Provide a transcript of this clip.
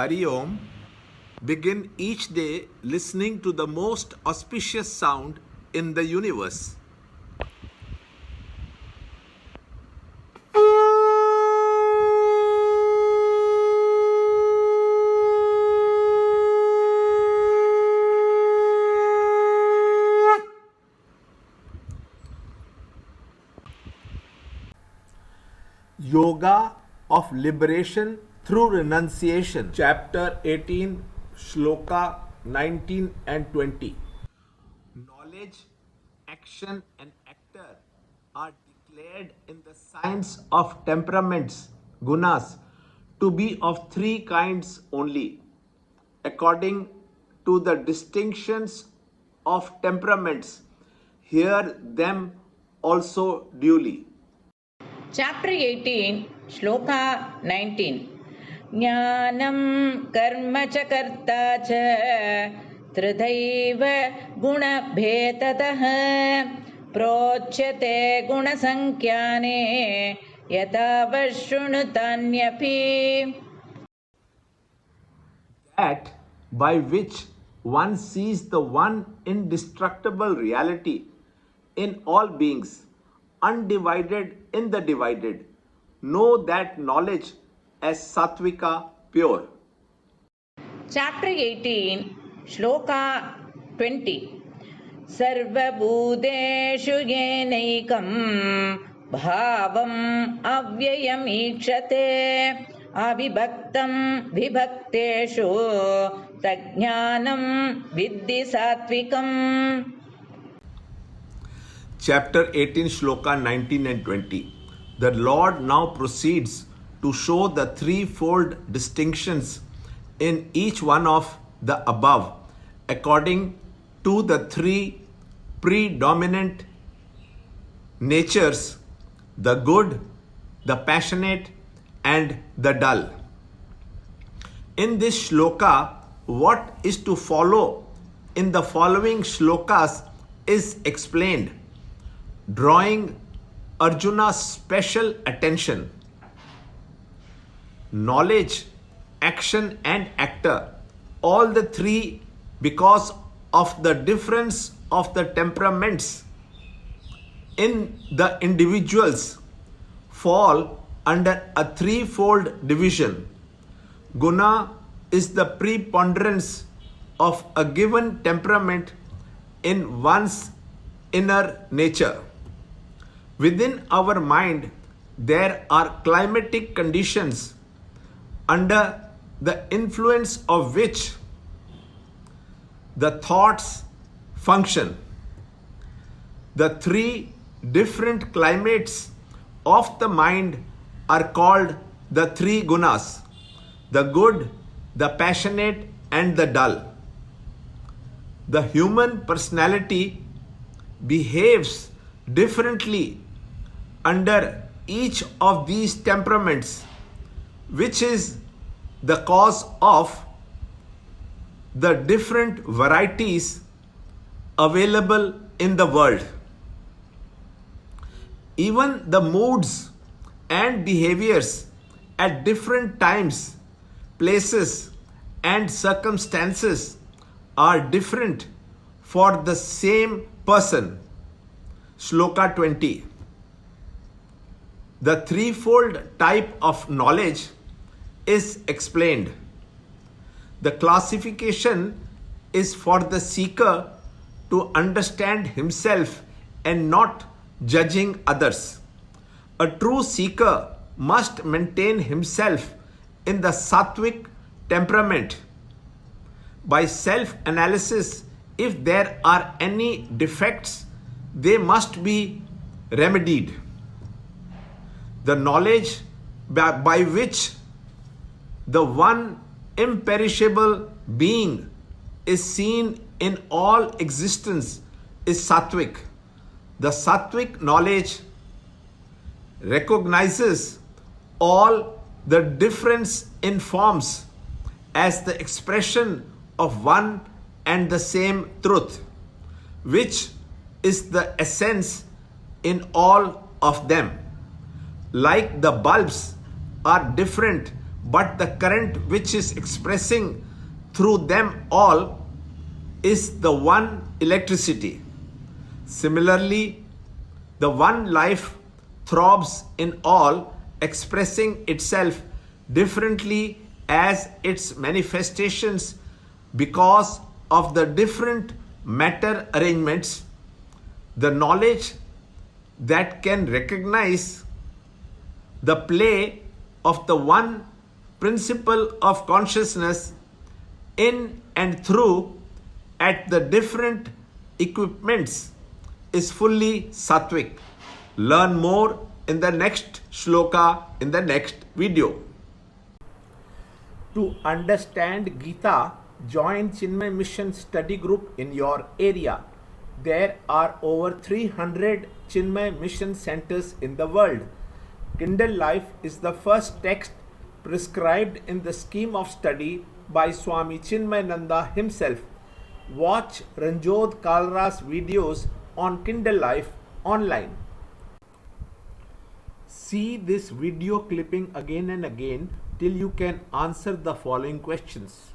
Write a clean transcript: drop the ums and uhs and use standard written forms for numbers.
Hari Om, begin each day listening to the most auspicious sound in the universe. Yoga of Liberation through Renunciation, Chapter 18, Shloka 19 and 20. Knowledge, action, and actor are declared in the science of temperaments, gunas, to be of three kinds only, according to the distinctions of temperaments. Hear them also duly. Chapter 18, Shloka 19. Jnanam karma cha karta cha tridhaiva guna bhetatah prochyate guna sankyane yata vashrunuthanyapi. That by which one sees the one indestructible reality in all beings, undivided in the divided, know that knowledge as Sattvika pure. Chapter 18, Shloka 20. Sarva bhuteshu yenaikam bhavam avyayam ikshate avibhaktam vibhakteshu tajnanam viddhi sattvikam. Chapter 18, Shloka 19 and 20. The Lord now proceeds to show the threefold distinctions in each one of the above, according to the three predominant natures, the good, the passionate, and the dull. In this shloka, what is to follow in the following shlokas is explained, drawing Arjuna's special attention. Knowledge, action, and actor, all the three, because of the difference of the temperaments in the individuals, fall under a threefold division. Guna is the preponderance of a given temperament in one's inner nature. Within our mind, there are climatic conditions under the influence of which the thoughts function. The three different climates of the mind are called the three gunas, the good, the passionate, and the dull. The human personality behaves differently under each of these temperaments, which is the cause of the different varieties available in the world. Even the moods and behaviors at different times, places, and circumstances are different for the same person. Shloka 20. The threefold type of knowledge is explained. The classification is for the seeker to understand himself and not judging others. A true seeker must maintain himself in the sattvic temperament. By self-analysis, if there are any defects, they must be remedied. The knowledge by which the one imperishable being is seen in all existence is sattvic. The sattvic knowledge recognizes all the difference in forms as the expression of one and the same truth, which is the essence in all of them. Like the bulbs are different but the current which is expressing through them all is the one electricity. Similarly, the one life throbs in all, expressing itself differently as its manifestations because of the different matter arrangements. The knowledge that can recognize the play of the one principle of consciousness in and through at the different equipments is fully sattvic. Learn more in the next shloka in the next video. To understand Gita, join Chinmaya Mission study group in your area. There are over 300 Chinmaya Mission centers in the world. Kindle Life is the first text prescribed in the scheme of study by Swami Chinmayananda himself. Watch Ranjod Kalra's videos on Kindle Life online. See this video clipping again and again till you can answer the following questions.